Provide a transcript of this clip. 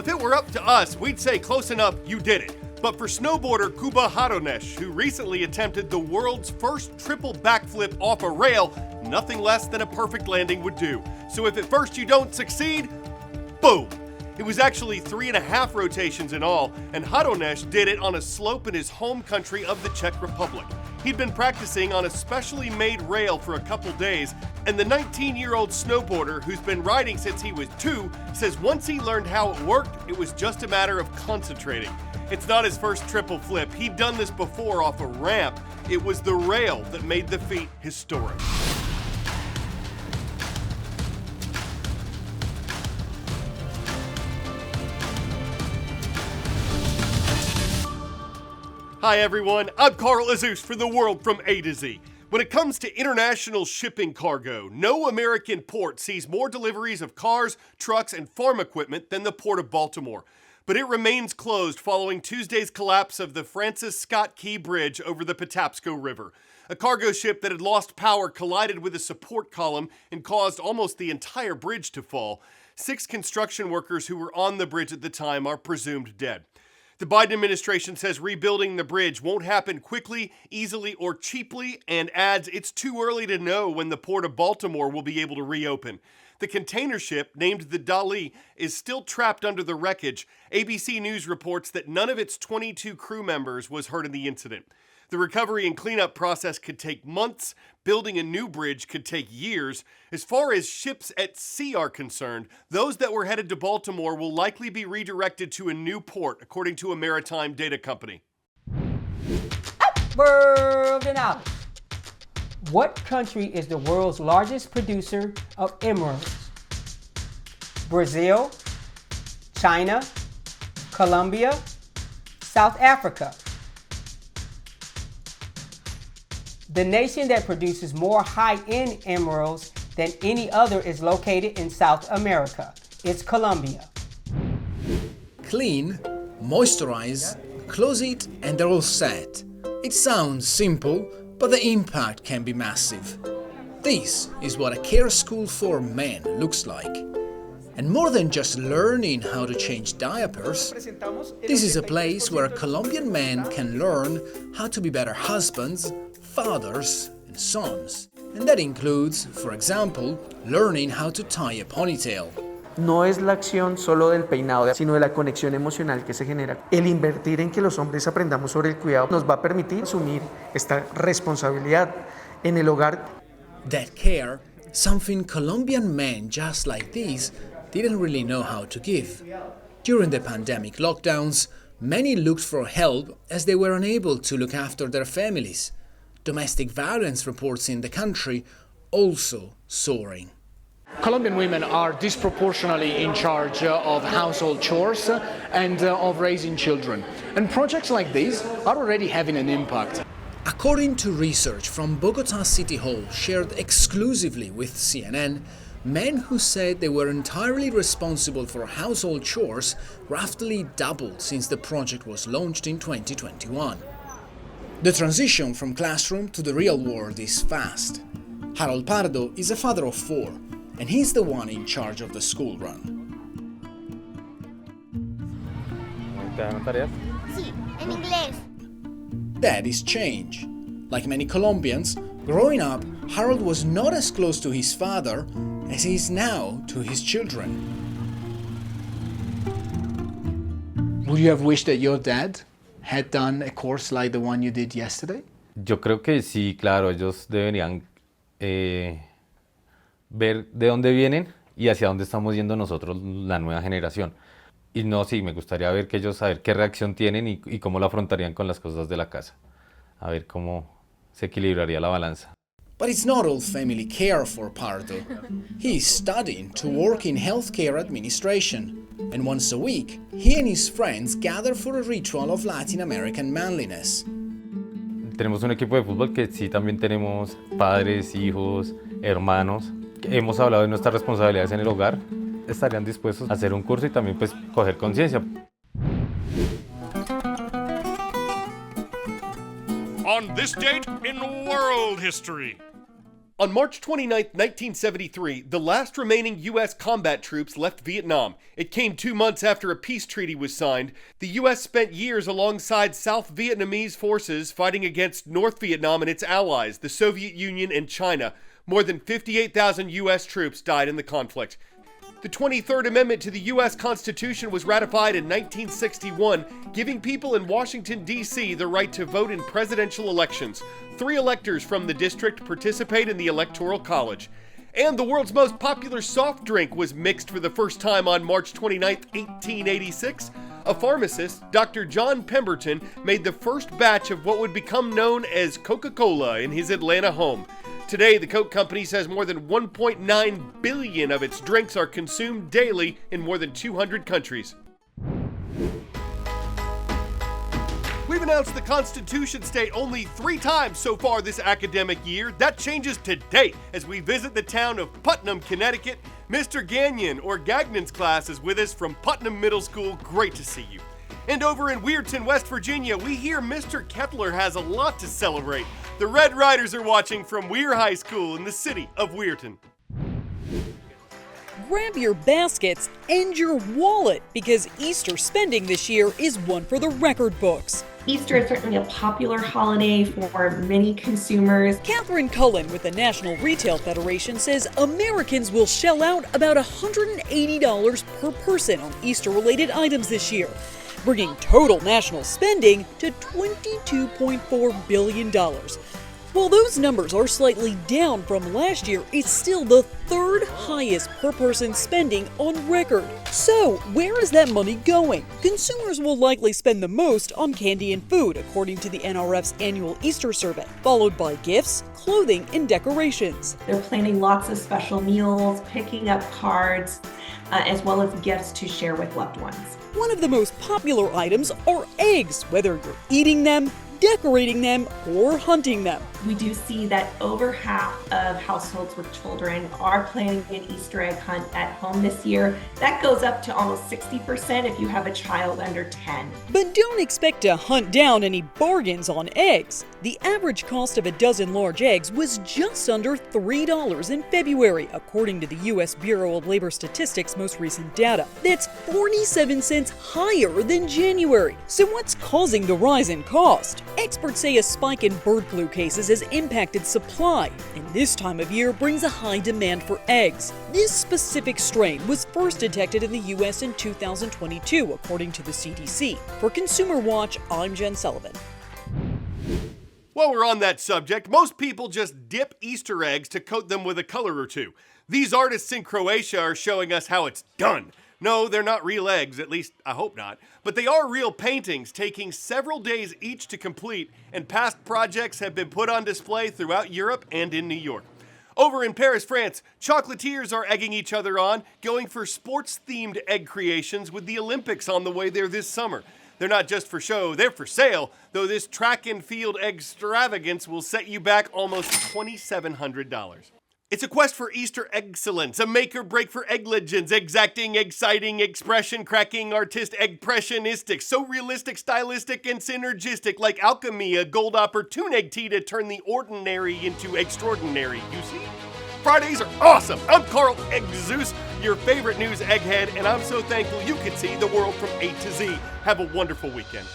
if it were up to us, we'd say close enough, you did it. But for snowboarder Kuba Hroneš, who recently attempted the world's first triple backflip off a rail, nothing less than a perfect landing would do. So if at first you don't succeed, boom! It was actually 3.5 rotations in all, and Hroneš did it on a slope in his home country of the Czech Republic. He'd been practicing on a specially made rail for a couple days, and the 19-year-old snowboarder, who's been riding since he was 2, says once he learned how it worked, it was just a matter of concentrating. It's not his first triple flip. He'd done this before off a ramp. It was the rail that made the feat historic. Hi everyone, I'm Azuz for the world from A to Z. When it comes to international shipping cargo, no American port sees more deliveries of cars, trucks, and farm equipment than the Port of Baltimore. But it remains closed following Tuesday's collapse of the Francis Scott Key Bridge over the Patapsco River. A cargo ship that had lost power collided with a support column and caused almost the entire bridge to fall. 6 construction workers who were on the bridge at the time are presumed dead. The Biden administration says rebuilding the bridge won't happen quickly, easily, or cheaply, and adds it's too early to know when the Port of Baltimore will be able to reopen. The container ship, named the Dali, is still trapped under the wreckage. ABC News reports that none of its 22 crew members was hurt in the incident. The recovery and cleanup process could take months. Building a new bridge could take years. As far as ships at sea are concerned, those that were headed to Baltimore will likely be redirected to a new port, according to a maritime data company. World and out. What country is the world's largest producer of emeralds? Brazil, China, Colombia, South Africa. The nation that produces more high-end emeralds than any other is located in South America. It's Colombia. Clean, moisturize, close it, and they're all set. It sounds simple, but the impact can be massive. This is what a care school for men looks like. And more than just learning how to change diapers, this is a place where Colombian men can learn how to be better husbands, fathers, and sons. And that includes, for example, learning how to tie a ponytail. No es la acción solo del peinado, sino de la conexión emocional que se genera. El invertir en que los hombres aprendamos sobre el cuidado nos va a permitir asumir esta responsabilidad en el hogar. That care, something Colombian men just like these didn't really know how to give. During the pandemic lockdowns, many looked for help as they were unable to look after their families. Domestic violence reports in the country also soaring. Colombian women are disproportionately in charge of household chores and of raising children. And projects like these are already having an impact. According to research from Bogota City Hall shared exclusively with CNN, men who said they were entirely responsible for household chores roughly doubled since the project was launched in 2021. The transition from classroom to the real world is fast. Harold Pardo is a father of 4, and he's the one in charge of the school run. Sí, en inglés. That is change. Like many Colombians, growing up, Harold was not as close to his father as he is now to his children. Would you have wished that your dad had done a course like the one you did yesterday? Yo creo que sí, claro, ellos deberían ver de dónde vienen y hacia dónde estamos yendo nosotros, la nueva generación. Y no, sí, me gustaría ver que ellos, saber qué reacción tienen y cómo lo afrontarían con las cosas de la casa. A ver cómo se equilibraría la balanza. But it's not all family care for Pardo. He is studying to work in healthcare administration. And once a week, he and his friends gather for a ritual of Latin American manliness. Tenemos un equipo de fútbol que sí también tenemos padres, hijos, hermanos. Hemos hablado de nuestras responsabilidades en el hogar. Estarían dispuestos a hacer un curso y también pues coger conciencia. On this date in world history. On March 29, 1973, the last remaining U.S. combat troops left Vietnam. It came 2 months after a peace treaty was signed. The U.S. spent years alongside South Vietnamese forces fighting against North Vietnam and its allies, the Soviet Union and China. More than 58,000 U.S. troops died in the conflict. The 23rd Amendment to the U.S. Constitution was ratified in 1961, giving people in Washington, D.C. the right to vote in presidential elections. 3 electors from the district participate in the Electoral College. And the world's most popular soft drink was mixed for the first time on March 29, 1886. A pharmacist, Dr. John Pemberton, made the first batch of what would become known as Coca-Cola in his Atlanta home. Today, the Coke company says more than 1.9 billion of its drinks are consumed daily in more than 200 countries. We've announced the Constitution State only 3 times so far this academic year. That changes today as we visit the town of Putnam, Connecticut. Mr. Gagnon, or Gagnon's class, is with us from Putnam Middle School. Great to see you. And over in Weirton, West Virginia, we hear Mr. Kepler has a lot to celebrate. The Red Riders are watching from Weir High School in the city of Weirton. Grab your baskets and your wallet because Easter spending this year is one for the record books. Easter is certainly a popular holiday for many consumers. Catherine Cullen with the National Retail Federation says Americans will shell out about $180 per person on Easter-related items this year, bringing total national spending to $22.4 billion. While those numbers are slightly down from last year, it's still the 3rd highest per person spending on record. So, where is that money going? Consumers will likely spend the most on candy and food, according to the NRF's annual Easter survey, followed by gifts, clothing, and decorations. They're planning lots of special meals, picking up cards, as well as gifts to share with loved ones. One of the most popular items are eggs, whether you're eating them, decorating them, or hunting them. We do see that over half of households with children are planning an Easter egg hunt at home this year. That goes up to almost 60% if you have a child under 10. But don't expect to hunt down any bargains on eggs. The average cost of a dozen large eggs was just under $3 in February, according to the U.S. Bureau of Labor Statistics' most recent data. That's 47 cents higher than January. So what's causing the rise in cost? Experts say a spike in bird flu cases has impacted supply, and this time of year brings a high demand for eggs. This specific strain was first detected in the U.S. in 2022, according to the CDC. For Consumer Watch, I'm Jen Sullivan. While we're on that subject, most people just dip Easter eggs to coat them with a color or two. These artists in Croatia are showing us how it's done. No, they're not real eggs, at least I hope not, but they are real paintings taking several days each to complete, and past projects have been put on display throughout Europe and in New York. Over in Paris, France, chocolatiers are egging each other on, going for sports-themed egg creations with the Olympics on the way there this summer. They're not just for show, they're for sale, though this track and field extravagance will set you back almost $2,700. It's a quest for Easter excellence, a make or break for egg legends, exacting, exciting, expression-cracking, artist, eggpressionistic, so realistic, stylistic, and synergistic, like alchemy, a gold opportunity to turn the ordinary into extraordinary, you see? Fridays are awesome! I'm Azuz, your favorite news egghead, and I'm so thankful you could see the world from A to Z. Have a wonderful weekend.